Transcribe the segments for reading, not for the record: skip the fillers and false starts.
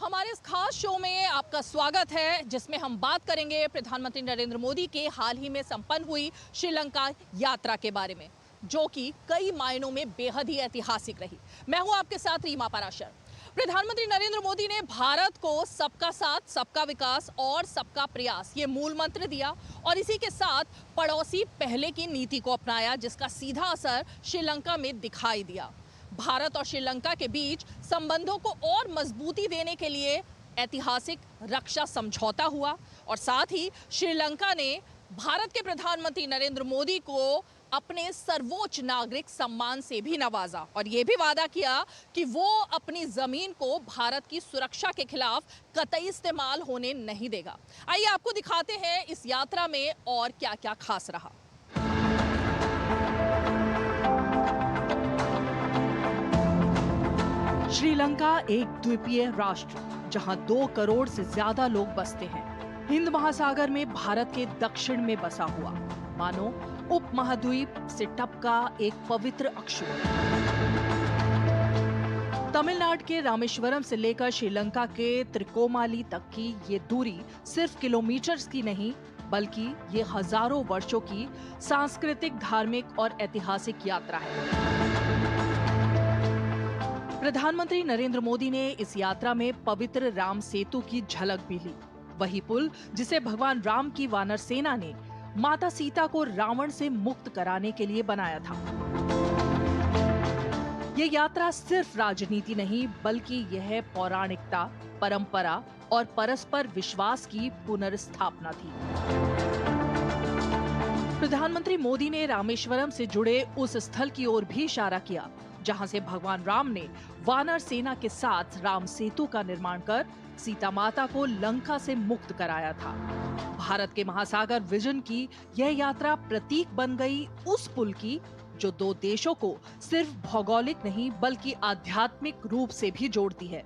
हमारे इस खास शो में आपका स्वागत है, जिसमें हम बात करेंगे प्रधानमंत्री नरेंद्र मोदी के हाल ही में संपन्न हुई श्रीलंका यात्रा के बारे में, जो कि कई मायनों में बेहद ही ऐतिहासिक रही। मैं हूं आपके साथ रीमा पराशर। प्रधानमंत्री नरेंद्र मोदी ने भारत को सबका साथ, सबका विकास और सबका प्रयास ये मूल मंत्र दिया और इसी के साथ पड़ोसी पहले की नीति को अपनाया, जिसका सीधा असर श्रीलंका में दिखाई दिया। भारत और श्रीलंका के बीच संबंधों को और मजबूती देने के लिए ऐतिहासिक रक्षा समझौता हुआ और साथ ही श्रीलंका ने भारत के प्रधानमंत्री नरेंद्र मोदी को अपने सर्वोच्च नागरिक सम्मान से भी नवाजा और यह भी वादा किया कि वो अपनी जमीन को भारत की सुरक्षा के खिलाफ कतई इस्तेमाल होने नहीं देगा। आइए आपको दिखाते हैं इस यात्रा में और क्या क्या खास रहा। श्रीलंका एक द्वीपीय राष्ट्र जहां 2 करोड़ से ज्यादा लोग बसते हैं, हिंद महासागर में भारत के दक्षिण में बसा हुआ, मानो उपमहाद्वीप से टपका एक पवित्र अक्षर। तमिलनाडु के रामेश्वरम से लेकर श्रीलंका के त्रिकोमाली तक की ये दूरी सिर्फ किलोमीटर की नहीं, बल्कि ये हजारों वर्षों की सांस्कृतिक, धार्मिक और ऐतिहासिक यात्रा है। प्रधानमंत्री नरेंद्र मोदी ने इस यात्रा में पवित्र राम सेतु की झलक भी ली, वही पुल जिसे भगवान राम की वानर सेना ने माता सीता को रावण से मुक्त कराने के लिए बनाया था। ये यात्रा सिर्फ राजनीति नहीं, बल्कि यह पौराणिकता, परंपरा और परस्पर विश्वास की पुनर्स्थापना थी। प्रधानमंत्री मोदी ने रामेश्वरम से जुड़े उस स्थल की ओर भी इशारा किया जहां से भगवान राम ने वानर सेना के साथ राम सेतु का निर्माण कर सीता माता को लंका से मुक्त कराया था। भारत के महासागर विजन की यह यात्रा प्रतीक बन गई उस पुल की जो 2 देशों को सिर्फ भौगोलिक नहीं, बल्कि आध्यात्मिक रूप से भी जोड़ती है।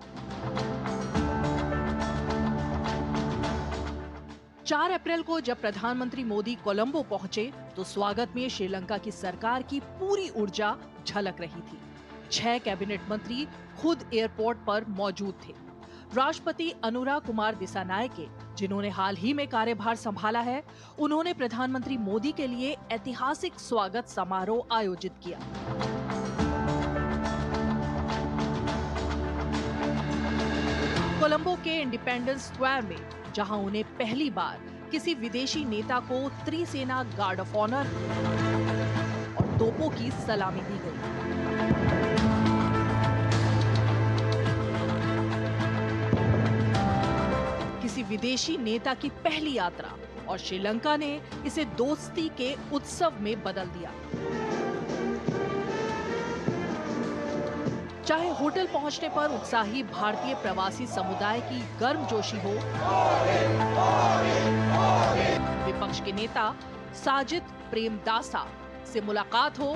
4 अप्रैल को जब प्रधानमंत्री मोदी कोलंबो पहुंचे तो स्वागत में श्रीलंका की सरकार की पूरी ऊर्जा झलक रही थी। 6 कैबिनेट मंत्री खुद एयरपोर्ट पर मौजूद थे। राष्ट्रपति अनुराग कुमार दिसानायके, जिन्होंने हाल ही में कार्यभार संभाला है, उन्होंने प्रधानमंत्री मोदी के लिए ऐतिहासिक स्वागत समारोह आयोजित किया। कोलंबो के इंडिपेंडेंस स्क्वायर में, जहां उन्हें पहली बार किसी विदेशी नेता को त्रिसेना गार्ड ऑफ ऑनर और तोपों की सलामी दी गई। किसी विदेशी नेता की पहली यात्रा और श्रीलंका ने इसे दोस्ती के उत्सव में बदल दिया। चाहे होटल पहुंचने पर उत्साही भारतीय प्रवासी समुदाय की गर्मजोशी हो, विपक्ष के नेता साजिद प्रेमदासा से मुलाकात हो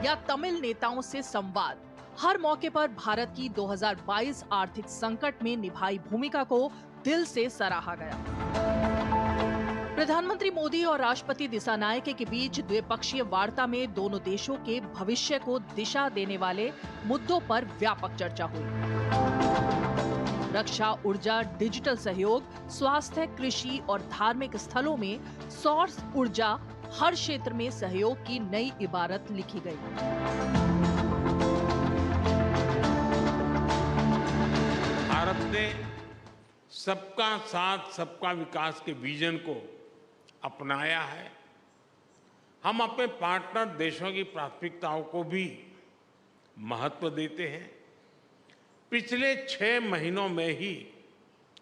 या तमिल नेताओं से संवाद, हर मौके पर भारत की 2022 आर्थिक संकट में निभाई भूमिका को दिल से सराहा गया। प्रधानमंत्री मोदी और राष्ट्रपति दिसानायके के बीच द्विपक्षीय वार्ता में दोनों देशों के भविष्य को दिशा देने वाले मुद्दों पर व्यापक चर्चा हुई। रक्षा, ऊर्जा, डिजिटल सहयोग, स्वास्थ्य, कृषि और धार्मिक स्थलों में सौर ऊर्जा, हर क्षेत्र में सहयोग की नई इबारत लिखी गई। भारत ने सबका साथ, सबका विकास के विजन को अपनाया है। हम अपने पार्टनर देशों की प्राथमिकताओं को भी महत्व देते हैं। पिछले 6 महीनों में ही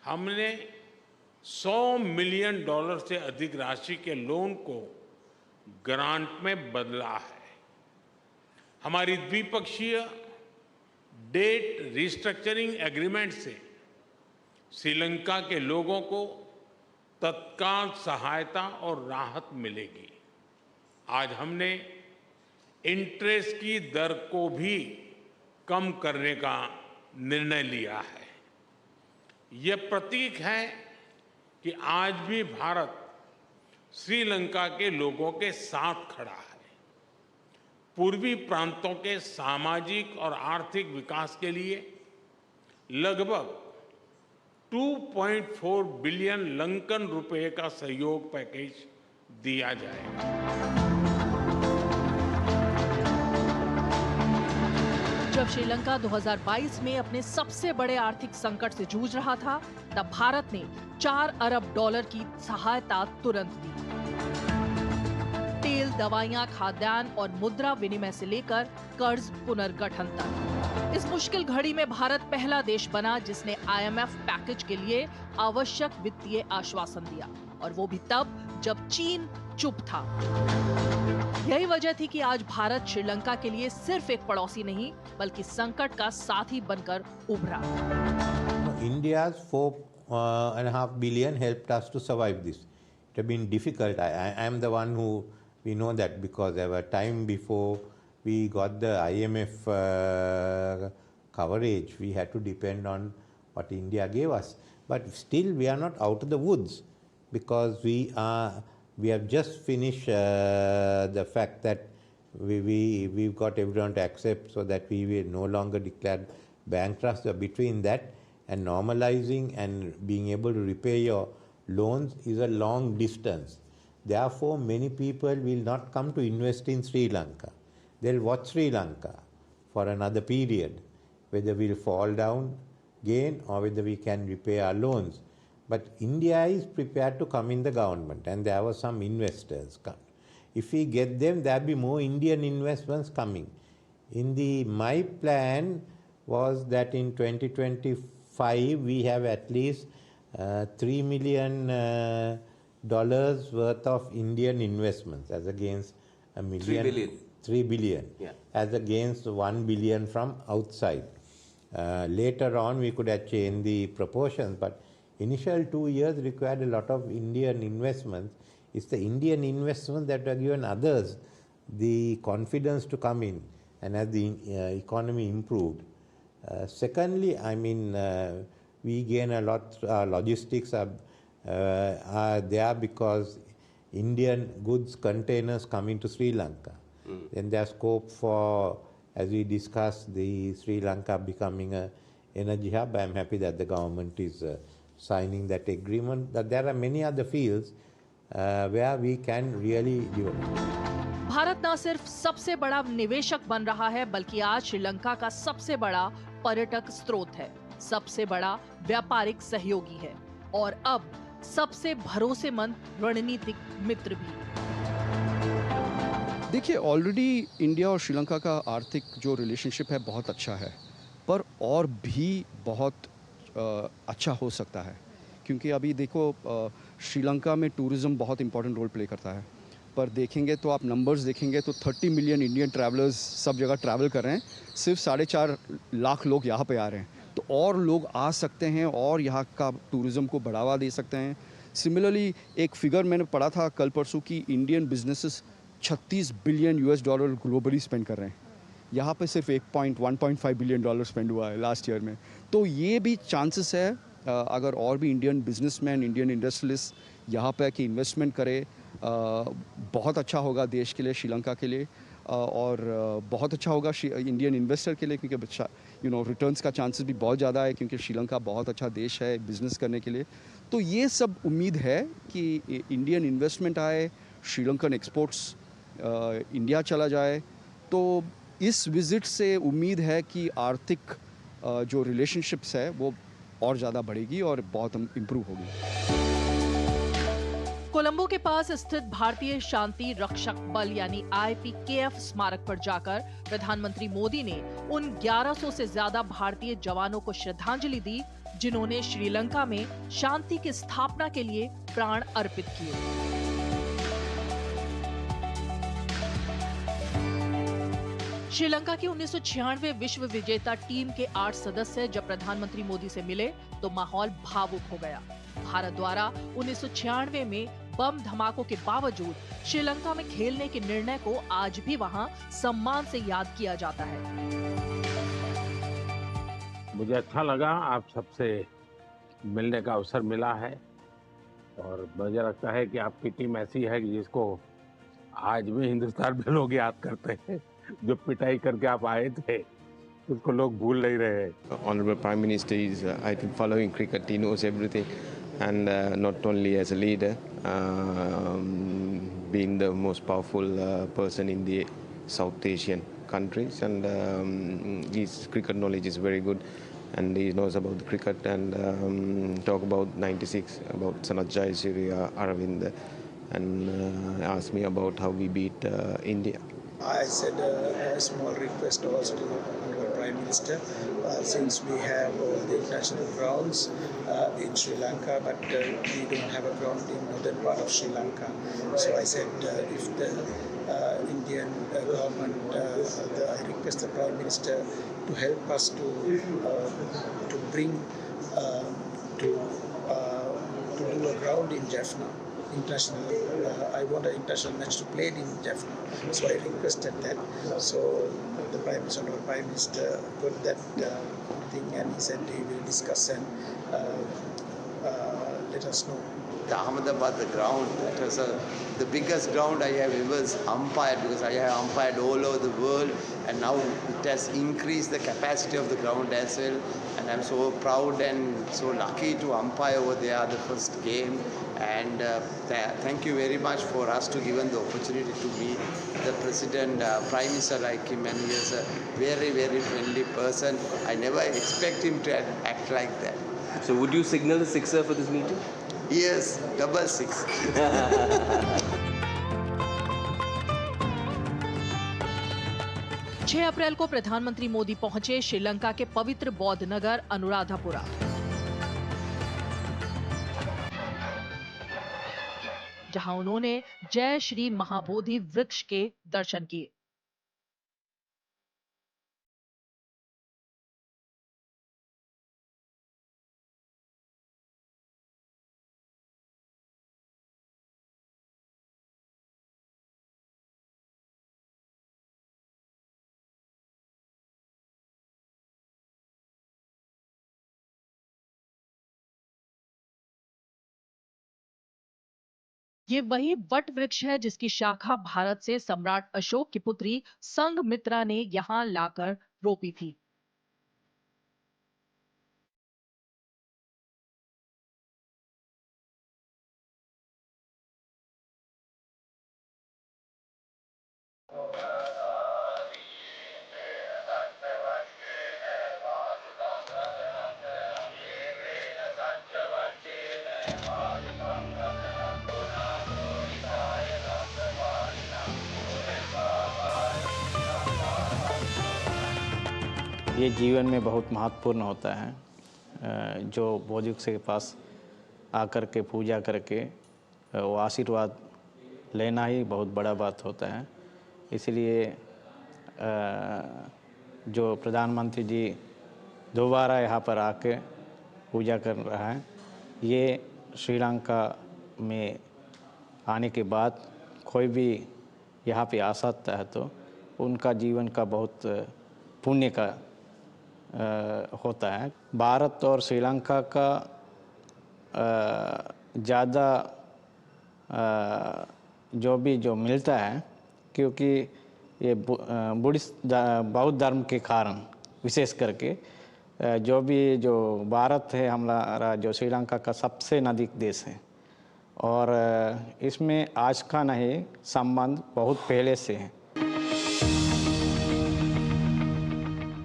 हमने $100 मिलियन से अधिक राशि के लोन को ग्रांट में बदला है। हमारी द्विपक्षीय डेट रिस्ट्रक्चरिंग एग्रीमेंट से श्रीलंका के लोगों को तत्काल सहायता और राहत मिलेगी। आज हमने इंटरेस्ट की दर को भी कम करने का निर्णय लिया है। यह प्रतीक है कि आज भी भारत श्रीलंका के लोगों के साथ खड़ा है। पूर्वी प्रांतों के सामाजिक और आर्थिक विकास के लिए लगभग 2.4 बिलियन लंकन रुपए का सहयोग पैकेज दिया जाएगा। जब श्रीलंका 2022 में अपने सबसे बड़े आर्थिक संकट से जूझ रहा था, तब भारत ने 4 अरब डॉलर की सहायता तुरंत दी। तेल, दवाइयां, खाद्यान्न और मुद्रा विनिमय से लेकर कर्ज पुनर्गठन तक। इस मुश्किल घड़ी में भारत पहला देश बना जिसने IMF पैकेज के लिए आवश्यक वित्तीय आश्वासन दिया, और वो भी तब जब चीन चुप था। यही वजह थी कि आज भारत श्रीलंका के लिए सिर्फ एक पड़ोसी नहीं, बल्कि संकट का साथी बनकर उभरा। India's 4.5 billion helped us to survive this. It has been difficult. I am the one who, we know that because there were time before we got the IMF coverage, we had to depend on what India gave us. But still we are not out of the woods, because we have just finished the fact that we've got everyone to accept, so that we will no longer declare bankrupt. So between that and normalizing and being able to repay your loans is a long distance. Therefore, many people will not come to invest in Sri Lanka. They'll watch Sri Lanka for another period, whether we'll fall down again or whether we can repay our loans. But India is prepared to come in the government, and there were some investors come. If we get them, there'll be more Indian investments coming. My plan was that in 2025 we have at least $3 million worth of Indian investments, as against a million. 3 billion. 3 billion, Yeah. as against 1 billion from outside. Later on, we could have changed the proportions, but initial 2 years required a lot of Indian investments. It's the Indian investments that have given others the confidence to come in, and as the economy improved. Secondly, we gain a lot. Logistics are there because Indian goods containers come into Sri Lanka. Then there's scope for, as we discussed, the Sri Lanka becoming an energy hub. I'm happy that the government is signing that agreement. That there are many other fields where we can really develop. Bharat न सिर्फ सबसे बड़ा निवेशक बन रहा है, बल्कि आज श्रीलंका का सबसे बड़ा पर्यटक स्रोत है, सबसे बड़ा व्यापारिक सहयोगी है, और अब सबसे भरोसेमंद रणनीतिक मित्र भी। देखिए, ऑलरेडी इंडिया और श्रीलंका का आर्थिक जो रिलेशनशिप है बहुत अच्छा है, पर और भी बहुत अच्छा हो सकता है, क्योंकि अभी देखो श्रीलंका में टूरिज़्म बहुत इंपॉर्टेंट रोल प्ले करता है। पर देखेंगे तो आप नंबर्स देखेंगे तो 30 मिलियन इंडियन ट्रैवलर्स सब जगह ट्रैवल कर रहे हैं, सिर्फ 4.5 लाख लोग यहाँ पे आ रहे हैं, तो और लोग आ सकते हैं और यहाँ का टूरिज़्म को बढ़ावा दे सकते हैं। सिमिलरली एक फिगर मैंने पढ़ा था कल परसों की, Indian businesses $36 billion globally spend कर रहे हैं, यहाँ पे सिर्फ 1.5 बिलियन डॉलर स्पेंड हुआ है लास्ट ईयर में। तो ये भी चांसेस है अगर और भी इंडियन बिजनेसमैन, इंडियन इंडस्ट्रियलिस्ट यहाँ पे कि इन्वेस्टमेंट करे, बहुत अच्छा होगा देश के लिए, श्रीलंका के लिए, और बहुत अच्छा होगा इंडियन इन्वेस्टर के लिए, क्योंकि रिटर्न्स का चांसेस भी बहुत ज़्यादा है, क्योंकि श्रीलंका बहुत अच्छा देश है बिज़नेस करने के लिए। तो ये सब उम्मीद है कि इंडियन इन्वेस्टमेंट आए, श्रीलंकन एक्सपोर्ट्स इंडिया चला जाए। तो इस विज़िट से उम्मीद है कि आर्थिक जो रिलेशनशिप्स है वो और ज़्यादा बढ़ेगी और बहुत इम्प्रूव होगी। कोलंबो के पास स्थित भारतीय शांति रक्षक बल यानी IPKF स्मारक पर जाकर प्रधानमंत्री मोदी ने उन 1100 से ज्यादा भारतीय जवानों को श्रद्धांजलि दी, जिन्होंने श्रीलंका में शांति की स्थापना के लिए प्राण अर्पित किए। श्रीलंका की 1996 विश्व विजेता टीम के 8 सदस्य जब प्रधानमंत्री मोदी से मिले तो माहौल भावुक हो गया। भारत द्वारा 1996 में बम धमाकों के बावजूद श्रीलंका में खेलने के निर्णय को आज भी वहां सम्मान से याद किया जाता है। मुझे अच्छा लगा, आप सबसे मिलने का अवसर मिला है, और मुझे लगता है कि आपकी टीम ऐसी है कि जिसको आज भी हिंदुस्तान में लोग याद करते हैं, जो पिटाई करके आप आए थे उसको लोग भूल नहीं रहे हैं। Honorable Prime Minister is, I think, following cricket. He knows everything, and not only as a leader, being the most powerful person in the South Asian countries, and his cricket knowledge is very good, and he knows about the cricket and talk about '96, about Sanat Jayasuriya, Aravind, and asked me about how we beat India. I said a small request also to our Prime Minister, since we have all the international grounds in Sri Lanka, but we don't have a ground in northern part of Sri Lanka. So I said if the Indian government, I request the Prime Minister to help us to bring to do a ground in Jaffna. International, I want an international match to play in Jaffna, so I requested that. So the Prime Minister got that thing, and he said he will discuss and let us know. The Ahmedabad, the ground, that was the biggest ground I have ever umpired, because I have umpired all over the world, and now it has increased the capacity of the ground as well, and I'm so proud and so lucky to umpire over there the first game. And thank you very much for us to given the opportunity to meet the President, Prime Minister like him, and he is a very, very friendly person. I never expect him to act like that. So would you signal the sixer for this meeting? Yes, double six. 6 अप्रैल को प्रधानमंत्री मोदी पहुंचे श्रीलंका के पवित्र बौद्ध नगर अनुराधापुरा। जहां उन्होंने जय श्री महाबोधि वृक्ष के दर्शन किए। ये वही वट वृक्ष है जिसकी शाखा भारत से सम्राट अशोक की पुत्री संघमित्रा ने यहां लाकर रोपी थी। ये जीवन में बहुत महत्वपूर्ण होता है। जो बोधिवृक्ष के पास आकर के पूजा करके वो आशीर्वाद लेना ही बहुत बड़ा बात होता है। इसलिए जो प्रधानमंत्री जी दोबारा यहाँ पर आके पूजा कर रहा है, ये श्रीलंका में आने के बाद कोई भी यहाँ पे आ सकता है तो उनका जीवन का बहुत पुण्य का होता है। भारत और श्रीलंका का ज़्यादा जो मिलता है, क्योंकि ये बौद्ध धर्म के कारण विशेष करके जो भारत है हमारा जो श्रीलंका का सबसे नज़दीक देश है, और इसमें आज का नहीं संबंध बहुत पहले से है।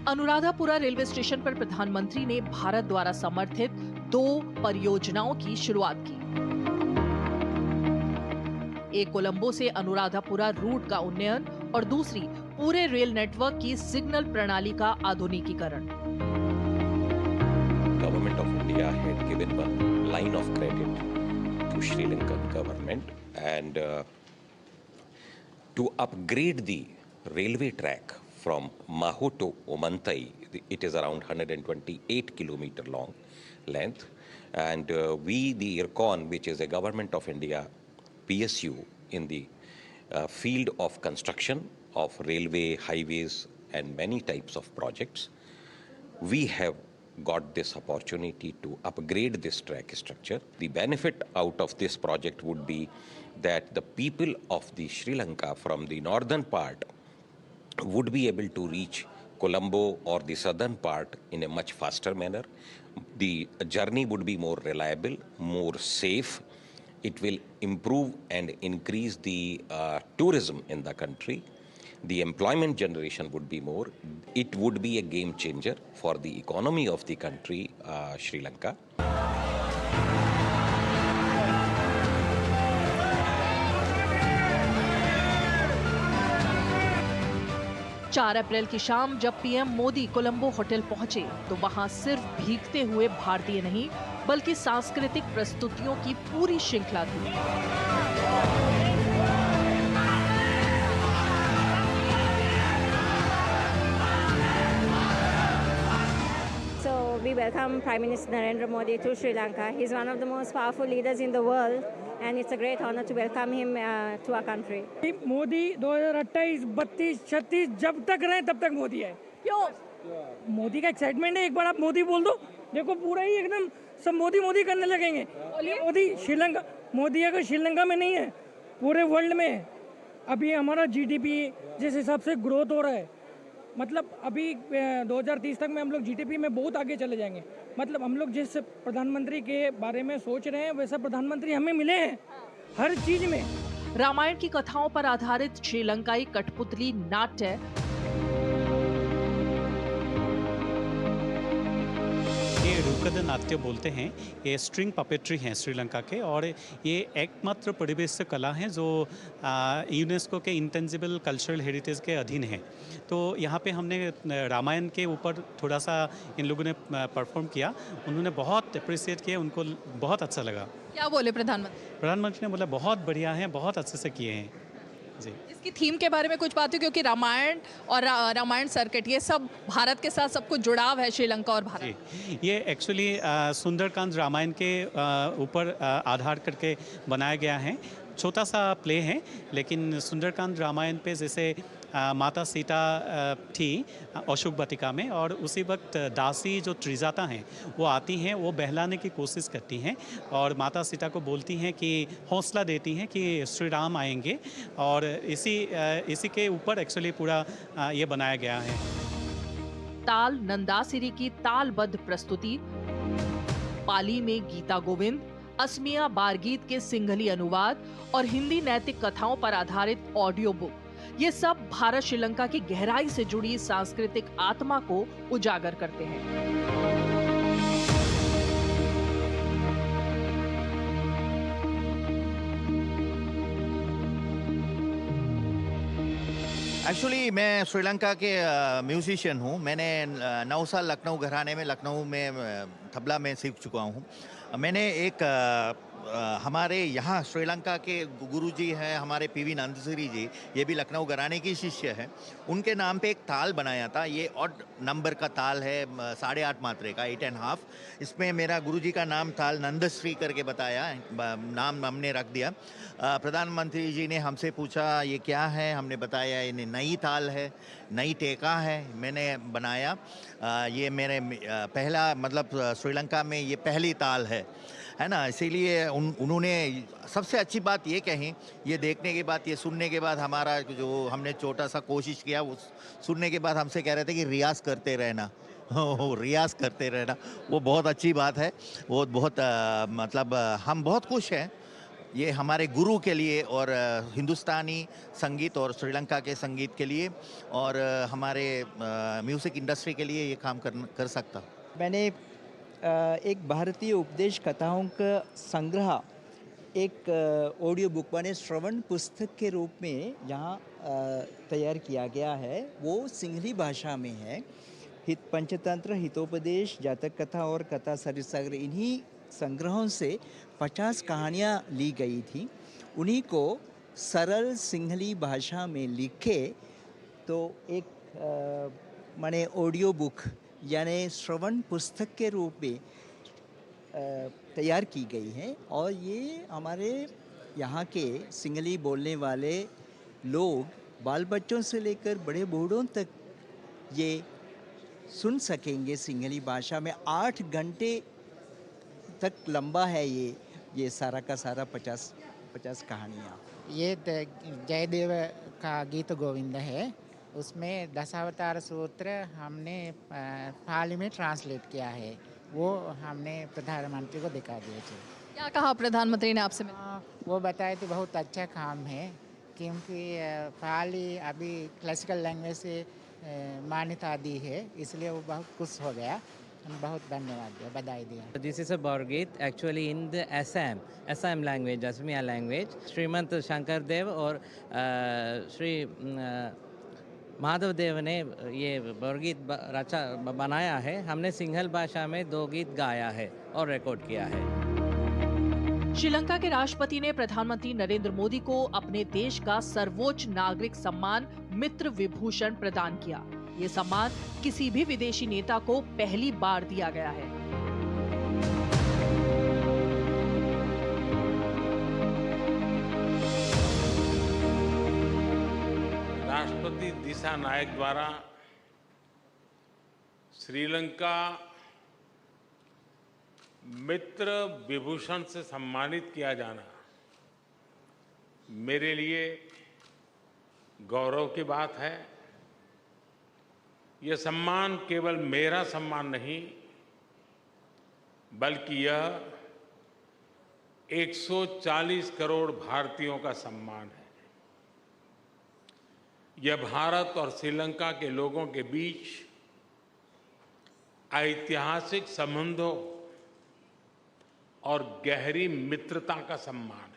अनुराधापुरा रेलवे स्टेशन पर प्रधानमंत्री ने भारत द्वारा समर्थित 2 परियोजनाओं की शुरुआत की। एक कोलंबो से अनुराधापुरा रूट का उन्नयन और दूसरी पूरे रेल नेटवर्क की सिग्नल प्रणाली का आधुनिकीकरण। Government of India had given one line of credit to Sri Lankan government and to upgrade the railway track from Maho to Omantai. It is around 128 kilometer long length, and we, the IRCON, which is a Government of India PSU in the field of construction of railway, highways, and many types of projects, we have got this opportunity to upgrade this track structure. The benefit out of this project would be that the people of the Sri Lanka from the northern part would be able to reach Colombo or the southern part in a much faster manner. The journey would be more reliable, more safe. It will improve and increase the tourism in the country. The employment generation would be more. It would be a game changer for the economy of the country, Sri Lanka. 4 अप्रैल की शाम जब PM Modi Colombo hotel पहुंचे तो वहां सिर्फ भीगते हुए भारतीय नहीं बल्कि सांस्कृतिक प्रस्तुतियों की पूरी श्रृंखला थी। So we welcome Prime Minister Narendra Modi to Sri Lanka. He's one of the most powerful leaders in the world, and it's a great honor to welcome him to our country. Modi 2028, 32, 36 जब तक रहे तब तक मोदी है। क्यों? मोदी का excitement है। एक बार आप मोदी बोल दो, देखो पूरा ही एकदम सब मोदी मोदी करने लगेंगे। मोदी श्रीलंका, मोदी अगर श्रीलंका में नहीं है, पूरे वर्ल्ड में है। अभी हमारा जीडीपी जिस हिसाब से ग्रोथ हो रहा है, मतलब अभी 2030 तक में हम लोग जीडीपी में बहुत आगे चले जाएंगे। मतलब हम लोग जिस प्रधानमंत्री के बारे में सोच रहे हैं वैसा प्रधानमंत्री हमें मिले हैं हर चीज में। रामायण की कथाओं पर आधारित श्रीलंकाई कठपुतली नाट्य ये रूपकथा नाट्य बोलते हैं। ये स्ट्रिंग पपेट्री हैं श्रीलंका के, और ये एकमात्र परिवेश कला है जो यूनेस्को के इंटेंजिबल कल्चरल हेरिटेज के अधीन है। तो यहाँ पे हमने रामायण के ऊपर थोड़ा सा इन लोगों ने परफॉर्म किया। उन्होंने बहुत अप्रिशिएट किया, उनको बहुत अच्छा लगा। क्या बोले प्रधानमंत्री? प्रधानमंत्री ने बोला बहुत बढ़िया है, बहुत अच्छे से किए हैं जी। इसकी थीम के बारे में कुछ बात हुई, क्योंकि रामायण और रामायण सर्किट ये सब भारत के साथ सब कुछ जुड़ाव है, श्रीलंका और भारत। जी, ये एक्चुअली सुंदरकांड रामायण के ऊपर आधार करके बनाया गया है। छोटा सा प्ले है, लेकिन सुंदरकांड रामायण पे जैसे माता सीता थी अशोक वाटिका में, और उसी वक्त दासी जो त्रिजाता हैं वो आती हैं, वो बहलाने की कोशिश करती हैं और माता सीता को बोलती हैं कि हौसला देती हैं कि श्री राम आएंगे, और इसी के ऊपर एक्चुअली पूरा ये बनाया गया है। ताल नंदासिरी की तालबद्ध प्रस्तुति, पाली में गीता गोविंद, असमिया बारगीत के सिंघली अनुवाद और हिंदी नैतिक कथाओं पर आधारित ऑडियो बुक, ये सब भारत श्रीलंका की गहराई से जुड़ी सांस्कृतिक आत्मा को उजागर करते हैं। एक्चुअली मैं श्रीलंका के म्यूजिशियन हूँ। मैंने 9 साल लखनऊ घराने में, लखनऊ में तबला में सीख चुका हूँ। मैंने एक हमारे यहाँ श्रीलंका के गुरुजी हैं हमारे पीवी नंदसिरी जी, ये भी लखनऊ घराने की शिष्य हैं। उनके नाम पे एक ताल बनाया था। ये ऑड नंबर का ताल है, 8.5 मात्रे का, 8.5। इसमें मेरा गुरुजी का नाम ताल नंदश्री करके बताया, नाम हमने रख दिया। प्रधानमंत्री जी ने हमसे पूछा ये क्या है, हमने बताया ये नई ताल है, नई टेका है, मैंने बनाया। ये मेरे पहला, मतलब श्रीलंका में ये पहली ताल है ना। इसीलिए उन्होंने सबसे अच्छी बात ये कही, ये देखने के बाद, ये सुनने के बाद, हमारा जो हमने छोटा सा कोशिश किया वो सुनने के बाद हमसे कह रहे थे कि रियाज करते रहना, रियाज करते रहना। वो बहुत अच्छी बात है। वो बहुत मतलब हम बहुत खुश हैं ये हमारे गुरु के लिए, और हिंदुस्तानी संगीत और श्रीलंका के संगीत के लिए, और हमारे म्यूज़िक इंडस्ट्री के लिए ये काम कर सकता। मैंने एक भारतीय उपदेश कथाओं का संग्रह, एक ऑडियो बुक माने श्रवण पुस्तक के रूप में यहाँ तैयार किया गया है। वो सिंहली भाषा में है। हित पंचतंत्र, हितोपदेश, जातक कथा और कथा सरिसागर, इन्हीं संग्रहों से 50 कहानियाँ ली गई थी। उन्हीं को सरल सिंहली भाषा में लिखे तो एक माने ऑडियो बुक यानी श्रवण पुस्तक के रूप में तैयार की गई है। और ये हमारे यहाँ के सिंहली बोलने वाले लोग, बाल बच्चों से लेकर बड़े बूढ़ों तक ये सुन सकेंगे। सिंहली भाषा में 8 घंटे तक लंबा है ये सारा का सारा 50 कहानियाँ। ये जयदेव का गीत गोविंद है। उसमें दशावतार सूत्र हमने हाल में ट्रांसलेट किया है, वो हमने प्रधानमंत्री को दिखा दिए थे। क्या कहा प्रधानमंत्री ने आपसे? वो बताए तो बहुत अच्छा काम है, क्योंकि पाली अभी क्लासिकल लैंग्वेज से मान्यता दी है, इसलिए वो बहुत खुश हो गया। बहुत धन्यवाद दिया, बधाई दिया। This is a Borgit actually in the Assam language, Asmiya language. श्रीमंत शंकर देव और श्री माधव देव ने ये बोरगीत रचा बनाया है। हमने सिंहल भाषा में 2 गीत गाया है और रिकॉर्ड किया है। श्रीलंका के राष्ट्रपति ने प्रधानमंत्री नरेंद्र मोदी को अपने देश का सर्वोच्च नागरिक सम्मान मित्र विभूषण प्रदान किया। ये सम्मान किसी भी विदेशी नेता को पहली बार दिया गया है। राष्ट्रपति दिशा नायक द्वारा श्रीलंका मित्र विभूषण से सम्मानित किया जाना मेरे लिए गौरव की बात है। यह सम्मान केवल मेरा सम्मान नहीं, बल्कि यह 140 करोड़ भारतीयों का सम्मान है। यह भारत और श्रीलंका के लोगों के बीच ऐतिहासिक संबंधों और गहरी मित्रता का सम्मान है।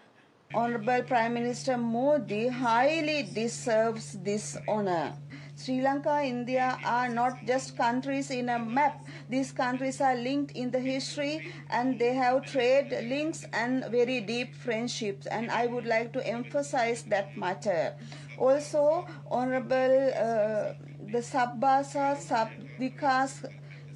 Honorable Prime Minister Modi highly deserves this honor. Sri Lanka and India are not just countries in a map. These countries are linked in the history, and they have trade links and very deep friendships, and I would like to emphasize that matter. Also, Honorable the Sabbasa Sabvikas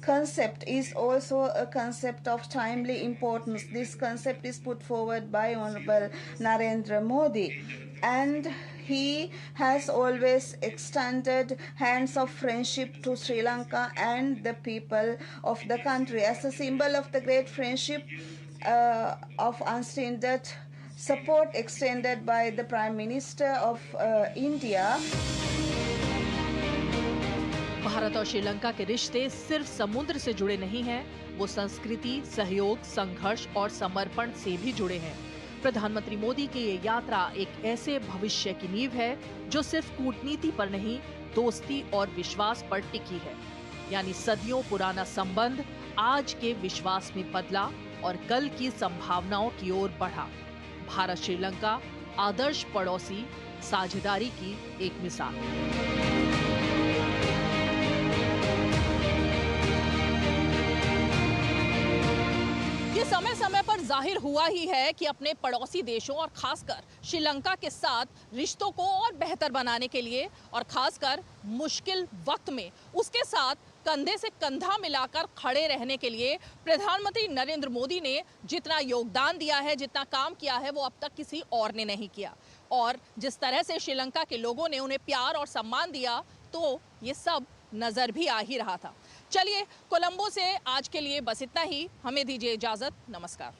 concept is also a concept of timely importance. This concept is put forward by Honorable Narendra Modi, and he has always extended hands of friendship to Sri Lanka and the people of the country. As a symbol of the great friendship of unstinted support extended by the Prime Minister of India. Bharat और श्रीलंका के रिश्ते सिर्फ समुद्र से जुड़े नहीं हैं, वो संस्कृति, सहयोग, संघर्ष और समर्पण से भी जुड़े हैं। प्रधानमंत्री मोदी की ये यात्रा एक ऐसे भविष्य की नींव है जो सिर्फ कूटनीति पर नहीं, दोस्ती और विश्वास पर टिकी है। यानी सदियों पुराना संबंध आज के विश्वास में बदला और कल की संभावनाओं की ओर बढ़ा। भारत श्रीलंका आदर्श पड़ोसी, साझेदारी की एक मिसाल। ये समय समय पर जाहिर हुआ ही है कि अपने पड़ोसी देशों और खासकर श्रीलंका के साथ रिश्तों को और बेहतर बनाने के लिए और खासकर मुश्किल वक्त में उसके साथ कंधे से कंधा मिलाकर खड़े रहने के लिए प्रधानमंत्री नरेंद्र मोदी ने जितना योगदान दिया है, जितना काम किया है, वो अब तक किसी और ने नहीं किया। और जिस तरह से श्रीलंका के लोगों ने उन्हें प्यार और सम्मान दिया, तो ये सब नजर भी आ ही रहा था। चलिए, कोलंबो से आज के लिए बस इतना ही। हमें दीजिए इजाजत। नमस्कार।